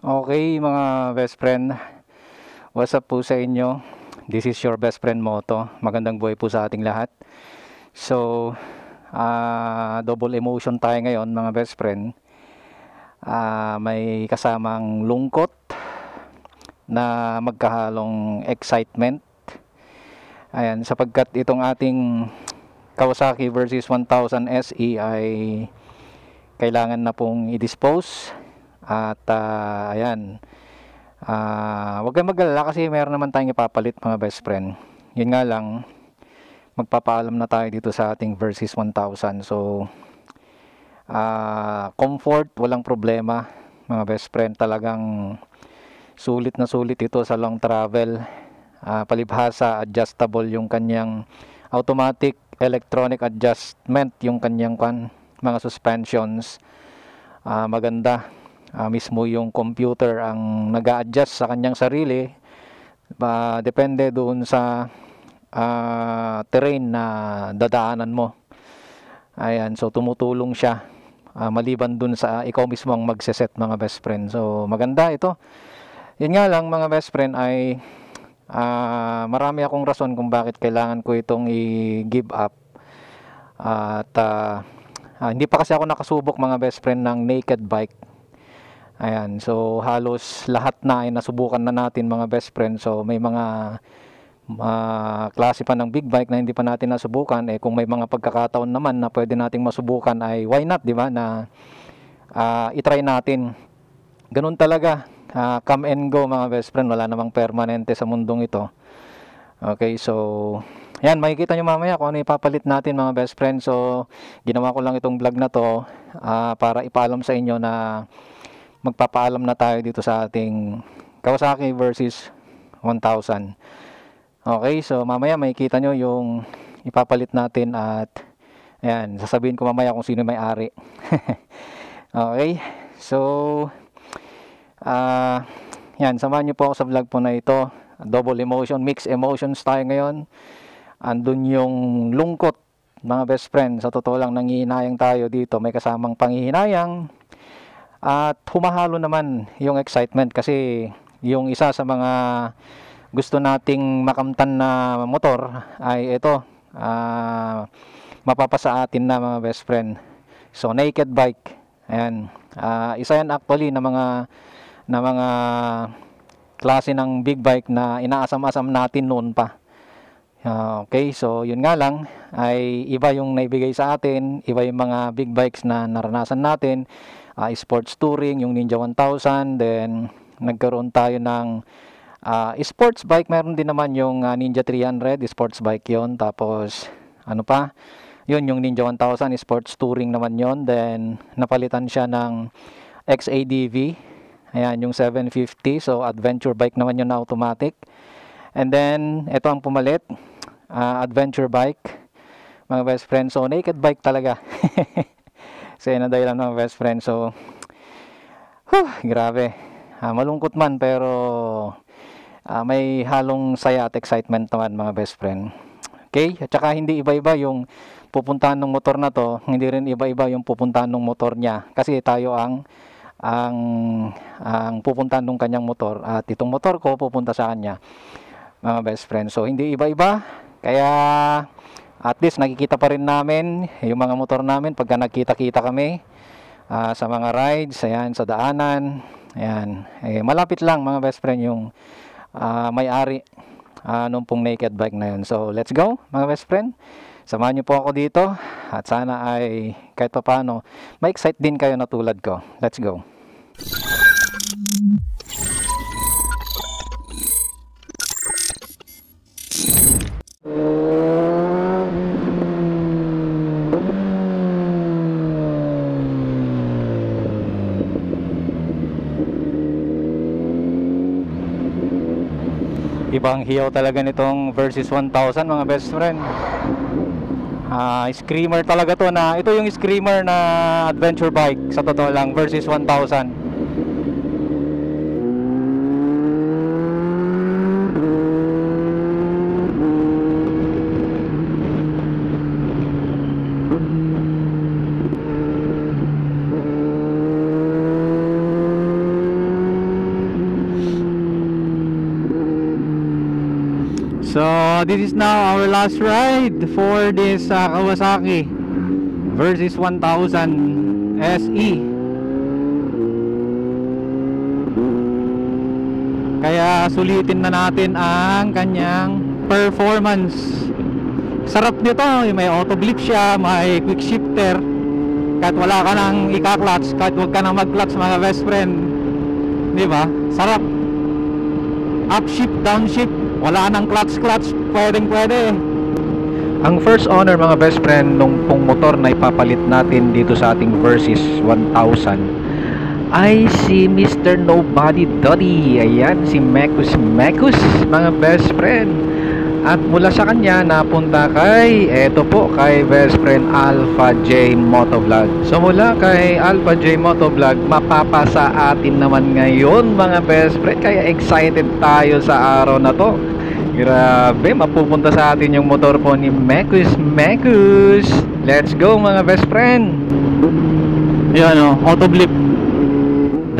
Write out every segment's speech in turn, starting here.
Okay mga best friend, what's up po sa inyo? This is your best friend Moto. Magandang buhay po sa ating lahat. So, double emotion tayo ngayon mga best friend. May kasamang lungkot na magkahalong excitement. Ayan, sapagkat itong ating Kawasaki versus 1000 SE ay kailangan na pong i-dispose. At ayan, huwag kayong mag-alala kasi meron naman tayong ipapalit mga best friend. Yun nga lang, magpapaalam na tayo dito sa ating Versys 1000. So comfort, walang problema mga best friend. Talagang sulit na sulit ito sa long travel. Palibhasa, adjustable yung kanyang automatic electronic adjustment, yung kanyang mga suspensions. Maganda. Mismo yung computer ang nag-a-adjust sa kanyang sarili, depende doon sa terrain na dadaanan mo. Ayan, so tumutulong siya, maliban doon sa ikaw mismo ang magseset mga best friend. So maganda ito. Yun nga lang mga best friend ay marami akong rason kung bakit kailangan ko itong i-give up. At hindi pa kasi ako nakasubok mga best friend ng naked bike. Ayan, so halos lahat na ay nasubukan na natin mga best friend. So may mga klase pa ng big bike na hindi pa natin nasubukan. Kung may mga pagkakataon naman na pwede nating masubukan ay why not, di ba? Na i-try natin. Ganun talaga, come and go mga best friend. Wala namang permanente sa mundong ito. Okay, so yan, makikita nyo mamaya kung ano ipapalit natin mga best friend. So ginawa ko lang itong vlog na to para ipaalam sa inyo na magpapaalam na tayo dito sa ating Kawasaki versus 1000. Okay, so mamaya makikita nyo yung ipapalit natin at ayan, sasabihin ko mamaya kung sino may-ari. Okay, so yan, samahan nyo po ako sa vlog po na ito. Double emotion, mixed emotions tayo ngayon. Andun yung lungkot mga best friend. Sa totoo lang, nangihinayang tayo dito. May kasamang panghihinayang. At humahalo naman yung excitement kasi yung isa sa mga gusto nating makamtan na motor ay ito, mapapasa atin na mga best friend. So naked bike. Ayan, isa yan actually na mga klase ng big bike na inaasam-asam natin noon pa. Okay, so yun nga lang ay iba yung naibigay sa atin, iba yung mga big bikes na naranasan natin. Sports touring, yung Ninja 1000, then nagkaroon tayo ng sports bike. Meron din naman yung Ninja 300, sports bike yon. Tapos ano pa, yun yung Ninja 1000, sports touring naman yon. Then napalitan siya ng XADV, ayan yung 750, so adventure bike naman yun na automatic. And then ito ang pumalit, adventure bike mga best friend. So naked bike talaga. So yun ang dahilan mga best friend. So grabe, malungkot man pero may halong saya at excitement naman mga best friend. Okay, at saka hindi iba-iba yung pupuntahan ng motor na to, hindi rin iba-iba yung pupuntahan ng motor niya, kasi tayo ang pupuntahan ng kanyang motor at itong motor ko pupunta sa kanya mga best friend. So hindi iba-iba, kaya at least nakikita pa rin namin yung mga motor namin pagka nagkita-kita kami sa mga rides, ayan, sa daanan. Ayan, malapit lang mga best friend yung may-ari nung pong naked bike na yun. So let's go mga best friend, samahan nyo po ako dito at sana ay kahit pa paano ma-excite din kayo na tulad ko. Let's go. Ibang hiyaw talaga nitong Versys 1000 mga best friend. Screamer talaga to, na ito yung screamer na adventure bike sa totoo lang, Versys 1000. So this is now our last ride for this Kawasaki Versys 1000 SE. Kaya sulitin na natin ang kanyang performance. Sarap nito, may auto blip siya, may quick shifter. Kahit wala ka nang ika-clutch, kahit wag ka nang mag-clutch mga best friend, di ba? Sarap. Upshift, downshift, wala nang clutch, pwedeng pwede. Ang first owner mga best friend nung pong motor na ipapalit natin dito sa ating Versys 1000 ay si Mr. Nobody Dotty. Ayan, si Mekus mga best friend. At mula sa kanya napunta kay kay best friend Alpha J Motovlog. So mula kay Alpha J Motovlog, mapapasa atin naman ngayon mga best friend. Kaya excited tayo sa araw na to. Grabe, mapupunta sa atin yung motor po ni Mekus. Let's go mga best friend. Yan o, auto blip.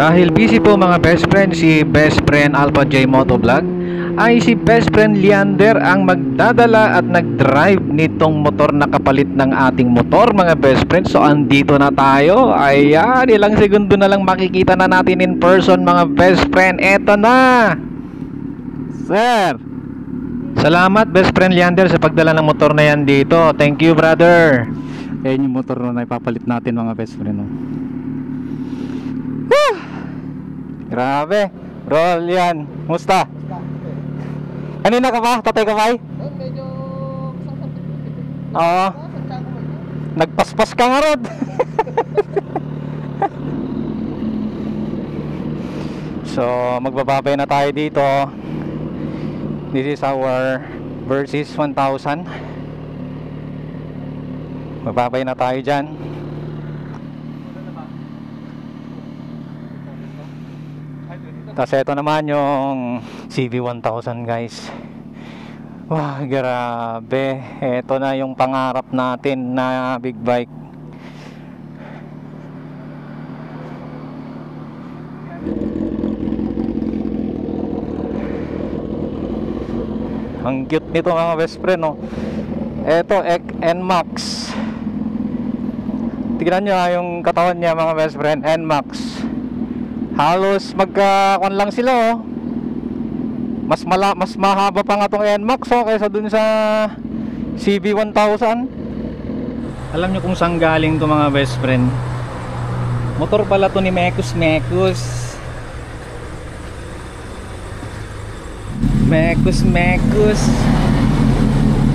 Dahil busy po mga best friend si best friend Alpha J Motovlog, ay si best friend Leander ang magdadala at nag-drive nitong motor na kapalit ng ating motor mga best friend. So andito na tayo. Ayan, ilang segundo na lang makikita na natin in person mga best friend. Eto na, sir. Salamat best friend Leander sa pagdala ng motor na yan dito. Thank you brother. Ayan yung motor na ipapalit natin mga best friend. Woo! Grabe. Roll yan. Musta? Kanina ka ba? Tatay ka ba? Medyo Oo. Nagpaspas ka nga rod. So magbababay na tayo dito. This is our Versys 1000. Magbabay na tayo dyan. Tapos ito naman yung CB1000 guys. Wah, grabe. Ito na yung pangarap natin na big bike. Ang cute nito mga best friend, no? Ito, NMAX. Tignan nyo yung katawan niya mga best friend, NMAX. Halos magkakuan lang sila, oh. Mas mahaba pa nga tong NMAX, oh, kaysa dun sa CB1000. Alam nyo kung saan galing to mga best friend? Motor pala to ni Mekus.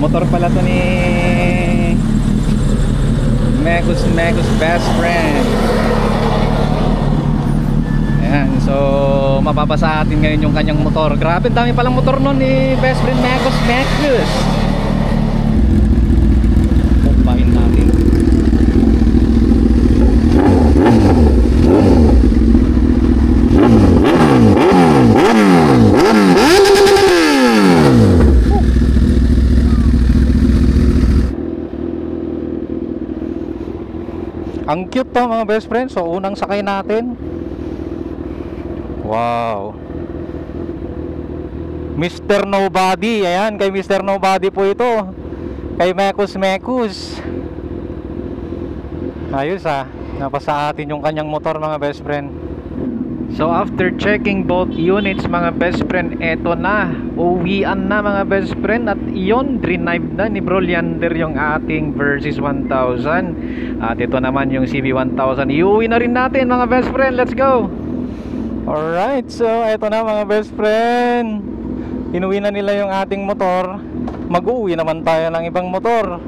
Motor pala to ni Mekus best friend. Ayan, so mapapasa atin ngayon yung kanyang motor. Grabe, dami palang motor nun ni best friend Mekus. Pumpahin natin. Ang cute to mga best friend. So unang sakay natin. Wow, Mr. Nobody. Ayan, kay Mr. Nobody po ito. Kay Mekus. Ayos ah, napasa atin yung kanyang motor mga best friend. So after checking both units mga best friend, eto na, uwian na mga best friend. At iyon, drive na ni Bro Leander yung ating Versys 1000. At ito naman yung CB1000. Iuwi na rin natin mga best friend. Let's go. Alright, so eto na mga best friend. Inuwi na nila yung ating motor. Mag-uwi naman tayo ng ibang motor.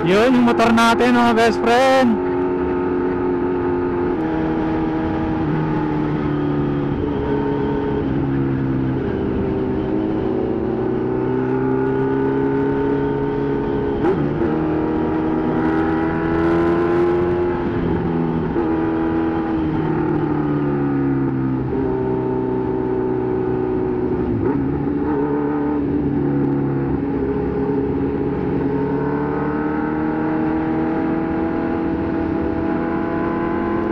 Yun yung motor natin mga best friend.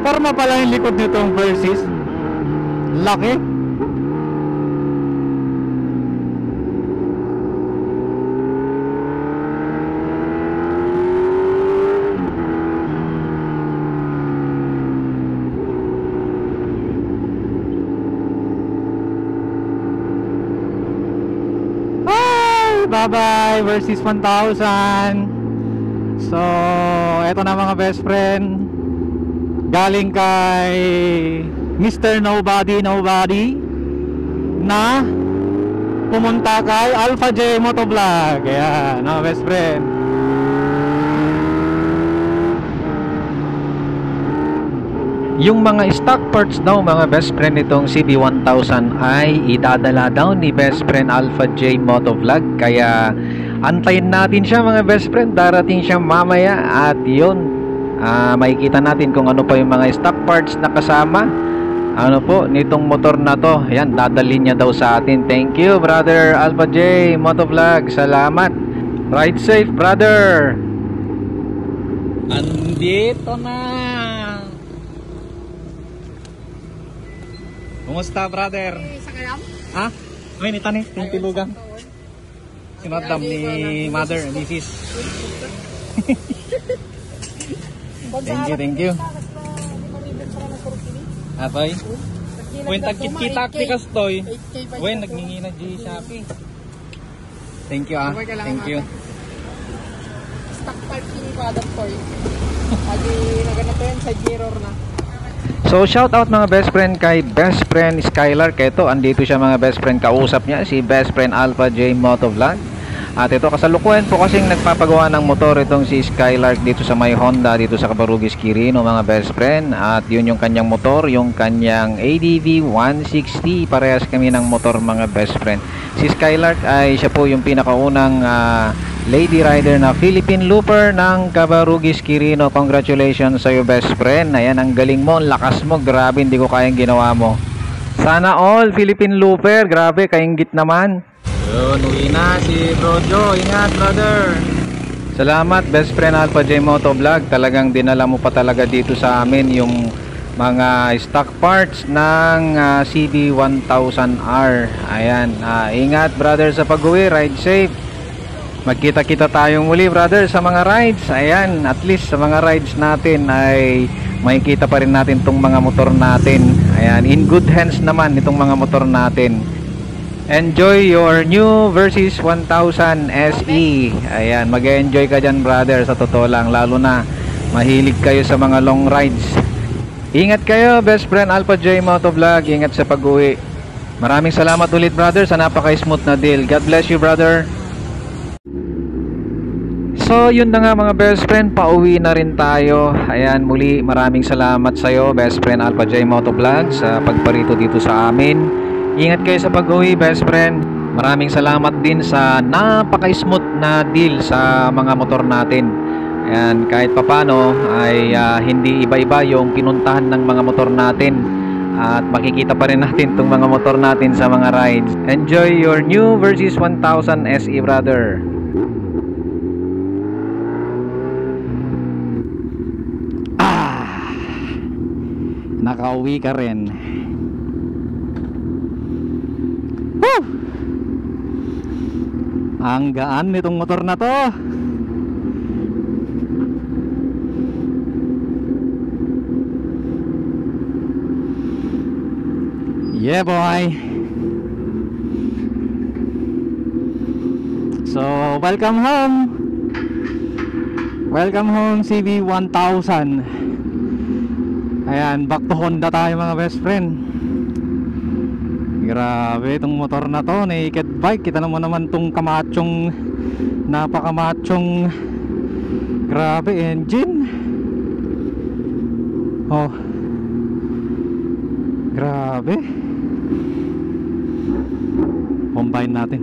Forma pala yung likod nitong Versys. Laki. Bye-bye Versys 1000. So, eto na mga best friend. Galing kay Mr. Nobody na pumunta kay Alpha J Motovlog. Ayan, mga best friend. Yung mga stock parts daw mga best friend itong CB1000 ay idadala daw ni best friend Alpha J Motovlog. Kaya antayin natin siya mga best friend. Darating siya mamaya at yun, makikita natin kung ano pa yung mga stock parts na kasama ano po nitong motor na to. Ayan, dadalhin niya daw sa atin. Thank you brother Alpha J Motovlog. Salamat. Ride safe brother. Andito na. Kumusta brother? Sakayam? Ha? May nita ni tintilugan. Si madam ni mother, Mrs. Thank you. Abay. When tagkit-kitak ni kastoy. When nagningi na di Shopee. Thank you Thank you. Stock part ni Padang Toy. Agi naganap yan sa mirror na. So shout out mga best friend kay best friend Skylark. Ito andito siya mga best friend, kausap niya si best friend Alpha J Motovlog. At ito kasalukuyan po kasing nagpapagawa ng motor itong si Skylark dito sa may Honda dito sa Cabarugis Quirino mga best friend. At yun yung kanyang motor, yung kanyang ADV 160. Parehas kami ng motor mga best friend. Si Skylark ay siya po yung pinakaunang lady rider na Philippine Looper ng Cabarugis Quirino. Congratulations sa iyo best friend. Ayan, ang galing mo, lakas mo, grabe, hindi ko kayang ginawa mo. Sana all Philippine Looper, grabe, kainggit naman. Yun, uwi na si Bro Joe. Ingat brother. Salamat best friend Alpha J Motovlog. Talagang dinala mo pa talaga dito sa amin yung mga stock parts ng CB1000R. Ayan, ingat brother sa pag-uwi, ride safe. Magkita-kita tayong muli brother sa mga rides. Ayan, at least sa mga rides natin ay makikita pa rin natin itong mga motor natin. Ayan, in good hands naman itong mga motor natin. Enjoy your new Versys 1000 SE. Ayan, mag-enjoy ka dyan brother, sa totoo lang. Lalo na mahilig kayo sa mga long rides. Ingat kayo best friend Alpha J Motovlog. Ingat sa pag-uwi. Maraming salamat ulit brother sa napaka-smooth na deal. God bless you brother. So yun na nga mga best friend, pauwi na rin tayo. Ayan, muli maraming salamat sa iyo best friend Alpha J Motovlog sa pagparito dito sa amin. Ingat kayo sa pag-uwi best friend. Maraming salamat din sa napaka-smooth na deal sa mga motor natin. Ayan, kahit papano ay hindi iba-iba yung pinuntahan ng mga motor natin. At makikita pa rin natin itong mga motor natin sa mga rides. Enjoy your new Versys 1000 SE brother. Nakauwi ka rin. Woo! Ang gaan nitong motor na to. Yeah boy. So welcome home. Welcome home CB1000. Ayan, back to Honda tayo mga best friend. Grabe itong motor na to, naked bike. Kita naman tong kamachong, napakamachong, grabe engine. Oh, grabe. Combine natin.